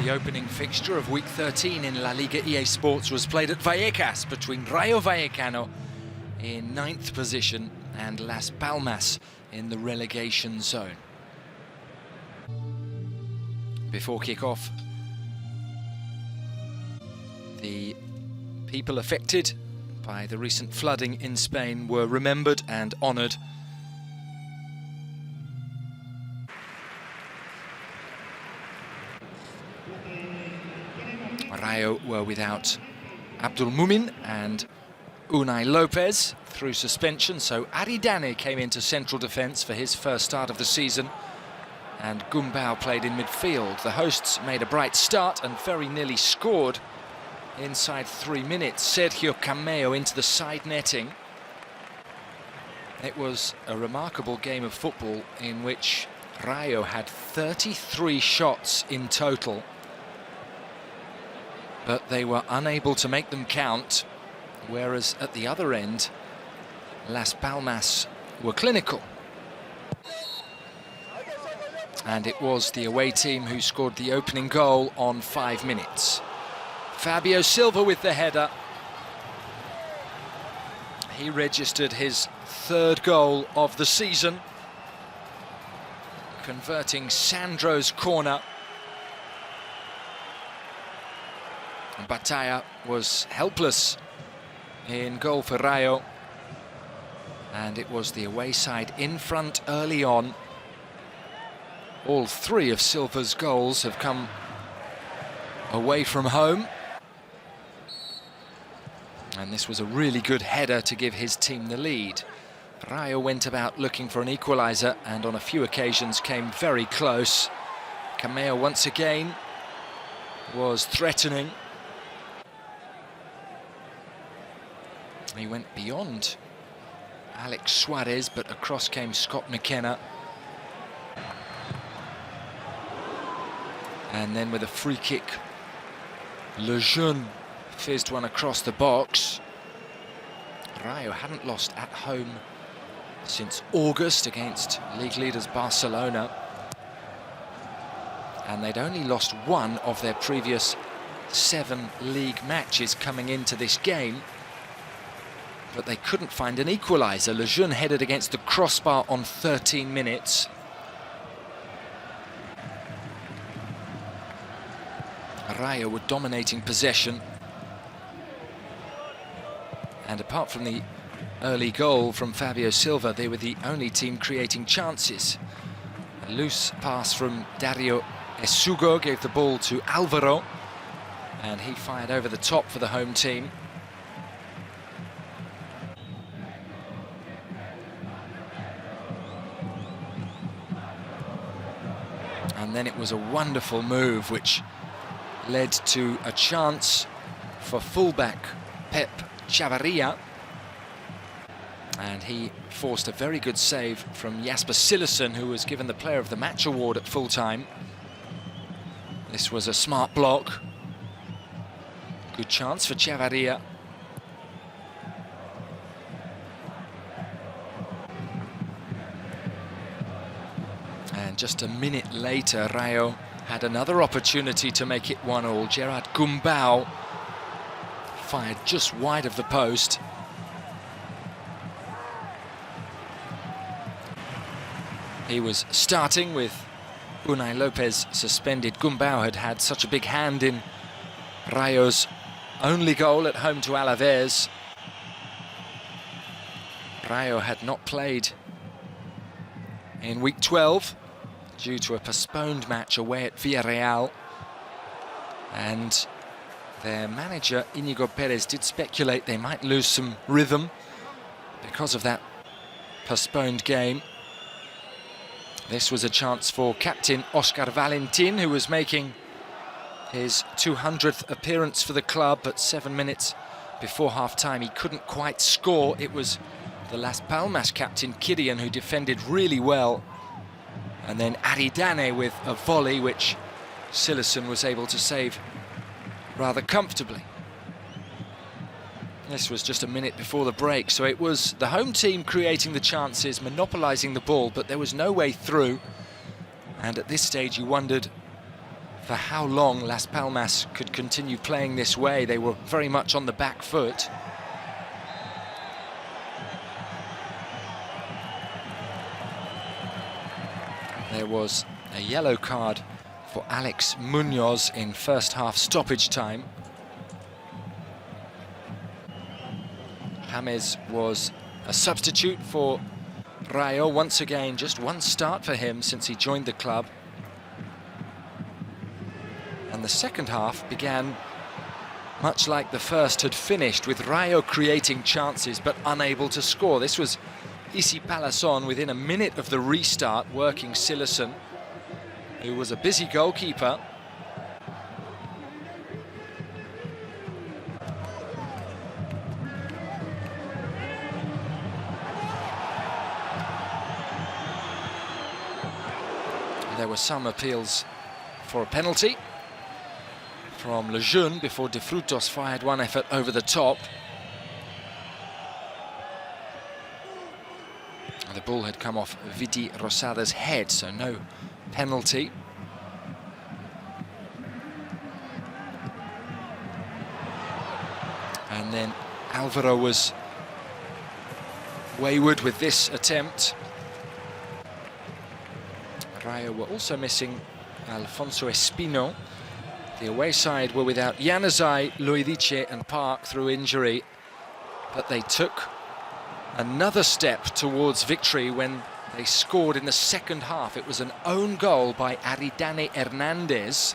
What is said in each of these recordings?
The opening fixture of Week 13 in LaLiga EA Sports was played at Vallecas between Rayo Vallecano in 9th position and Las Palmas in the relegation zone. Before kick-off, the people affected by the recent flooding in Spain were remembered and honoured. Rayo were without Abdul Mumin and Unai Lopez through suspension, so Aridane came into central defence for his first start of the season, and Gumbau played in midfield. The hosts made a bright start and very nearly scored inside 3 minutes. Sergio Cameo into the side netting. It was a remarkable game of football in which Rayo had 33 shots in total, but they were unable to make them count, whereas at the other end, Las Palmas were clinical. And it was the away team who scored the opening goal on 5 minutes. Fabio Silva with the header. He registered his 3rd goal of the season, converting Sandro's corner. Batalla was helpless in goal for Rayo, and it was the away side in front early on. All 3 of Silva's goals have come away from home, and this was a really good header to give his team the lead. Rayo went about looking for an equaliser and on a few occasions came very close. Cameo once again was threatening. He went beyond Alex Suarez, but across came Scott McKenna. And then with a free kick, Lejeune fizzed one across the box. Rayo hadn't lost at home since August against league leaders Barcelona, and they'd only lost 1 of their previous 7 league matches coming into this game. But they couldn't find an equaliser. Lejeune headed against the crossbar on 13 minutes. Rayo were dominating possession. And apart from the early goal from Fabio Silva, they were the only team creating chances. A loose pass from Dario Esugo gave the ball to Alvaro, and he fired over the top for the home team. And then it was a wonderful move which led to a chance for fullback Pep Chavarria, and he forced a very good save from Jasper Cillessen, who was given the Player of the Match award at full time. This was a smart block. Good chance for Chavarria. And just a minute later, Rayo had another opportunity to make it 1-1. Gerard Gumbau fired just wide of the post. He was starting with Unai Lopez suspended. Gumbau had had such a big hand in Rayo's only goal at home to Alaves. Rayo had not played in week 12 due to a postponed match away at Villarreal, and their manager Íñigo Pérez did speculate they might lose some rhythm because of that postponed game. This was a chance for captain Oscar Valentin, who was making his 200th appearance for the club, but 7 minutes before half-time he couldn't quite score. It was the Las Palmas captain Kirian who defended really well, and then Aridane with a volley which Cillessen was able to save rather comfortably. This was just a minute before the break, so it was the home team creating the chances, monopolising the ball, but there was no way through. And at this stage you wondered, for how long Las Palmas could continue playing this way. They were very much on the back foot. There was a yellow card for Alex Munoz in first half stoppage time. James was a substitute for Rayo once again, just one start for him since he joined the club. And the second half began much like the first had finished, with Rayo creating chances but unable to score. This was Isi Palazón within a minute of the restart, working Silerson, who was a busy goalkeeper. There were some appeals for a penalty from Lejeune before De Frutos fired one effort over the top. The ball had come off Viti Rosada's head, so no penalty. And then Alvaro was wayward with this attempt. Rayo were also missing Alfonso Espino. The away side were without Januzaj, Luidice and Park through injury, but they took another step towards victory when they scored in the second half. It was an own goal by Aridane Hernandez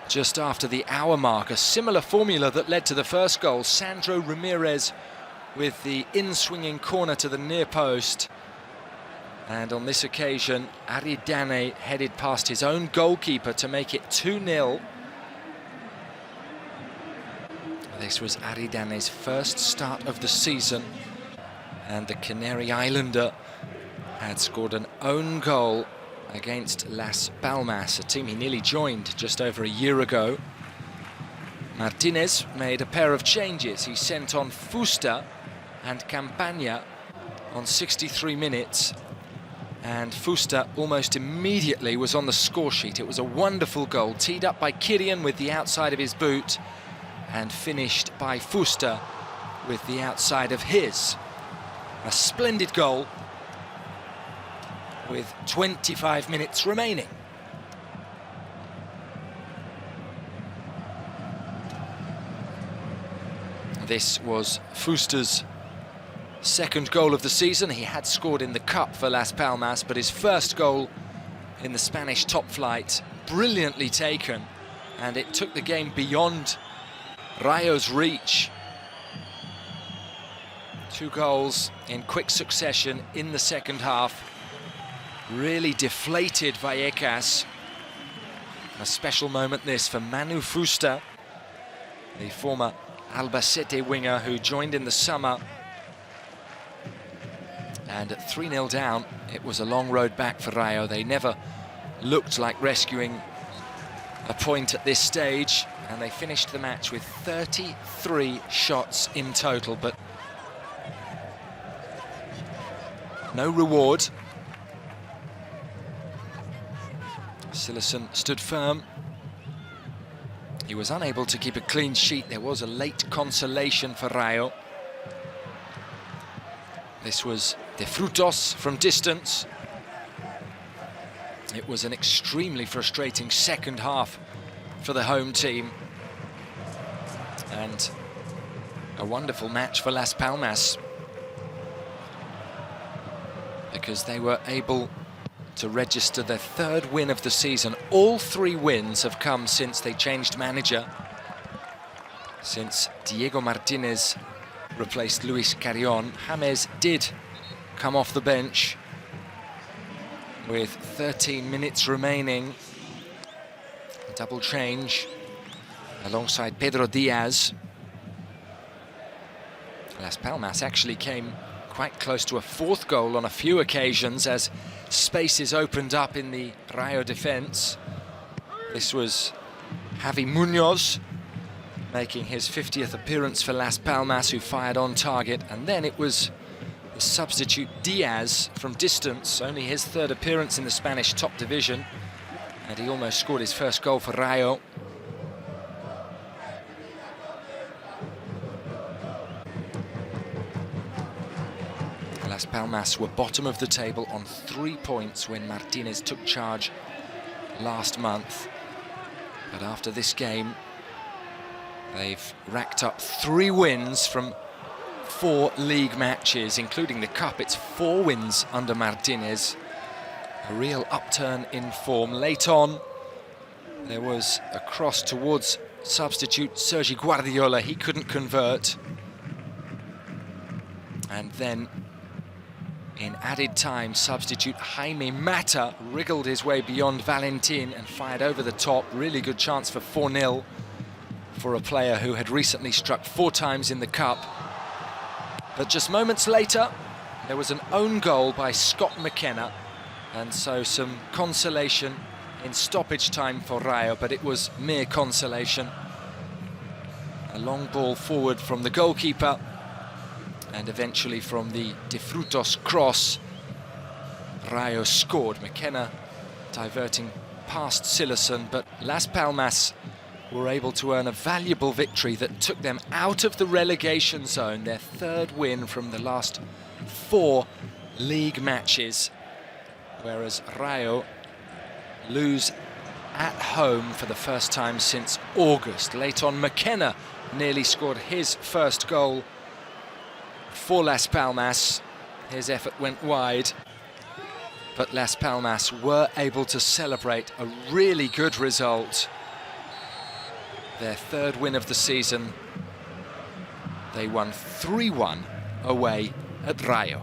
just after the hour mark, a similar formula that led to the first goal. Sandro Ramirez with the in-swinging corner to the near post. And on this occasion, Aridane headed past his own goalkeeper to make it 2-0. This was Aridane's first start of the season, and the Canary Islander had scored an own goal against Las Palmas, a team he nearly joined just over a year ago. Martinez made a pair of changes. He sent on Fuster and Campaña on 63 minutes. And Fuster almost immediately was on the score sheet. It was a wonderful goal, teed up by Kirian with the outside of his boot and finished by Fuster with the outside of his. A splendid goal with 25 minutes remaining. This was Fuster's second goal of the season. He had scored in the cup for Las Palmas, but his first goal in the Spanish top flight, brilliantly taken, and it took the game beyond Rayo's reach. Two goals in quick succession in the second half really deflated Vallecas. A special moment this for Manu Fuster, the former Albacete winger who joined in the summer. And at 3-0 down, it was a long road back for Rayo. They never looked like rescuing a point at this stage, and they finished the match with 33 shots in total, but no reward. Silerson stood firm. He was unable to keep a clean sheet. There was a late consolation for Rayo. This was De Frutos from distance. It was an extremely frustrating second half for the home team. And a wonderful match for Las Palmas, because they were able to register their third win of the season. All three wins have come since they changed manager, since Diego Martinez replaced Luis Carrion. James did come off the bench with 13 minutes remaining. A double change alongside Pedro Diaz. Las Palmas actually came quite close to a fourth goal on a few occasions as spaces opened up in the Rayo defence. This was Javi Munoz making his 50th appearance for Las Palmas, who fired on target, and then it was the substitute Diaz from distance, only his third appearance in the Spanish top division, And he almost scored his first goal for Rayo. Las Palmas were bottom of the table on 3 points when Martinez took charge last month. But after this game, they've racked up 3 wins from 4 league matches, including the Cup. It's 4 wins under Martinez. A real upturn in form. Late on, there was a cross towards substitute Sergi Guardiola. He couldn't convert. And then, in added time, substitute Jaime Mata wriggled his way beyond Valentin and fired over the top. Really good chance for 4-0 for a player who had recently struck 4 times in the Cup. But just moments later, there was an own goal by Scott McKenna, and so some consolation in stoppage time for Rayo, but it was mere consolation. A long ball forward from the goalkeeper, and eventually from the De Frutos cross, Rayo scored. McKenna diverting past Silleson, but Las Palmas were able to earn a valuable victory that took them out of the relegation zone, their 3rd win from the last 4 league matches, whereas Rayo lose at home for the first time since August. Late on, McKenna nearly scored his first goal for Las Palmas. His effort went wide, but Las Palmas were able to celebrate a really good result. Their 3rd win of the season. They won 3-1 away at Rayo.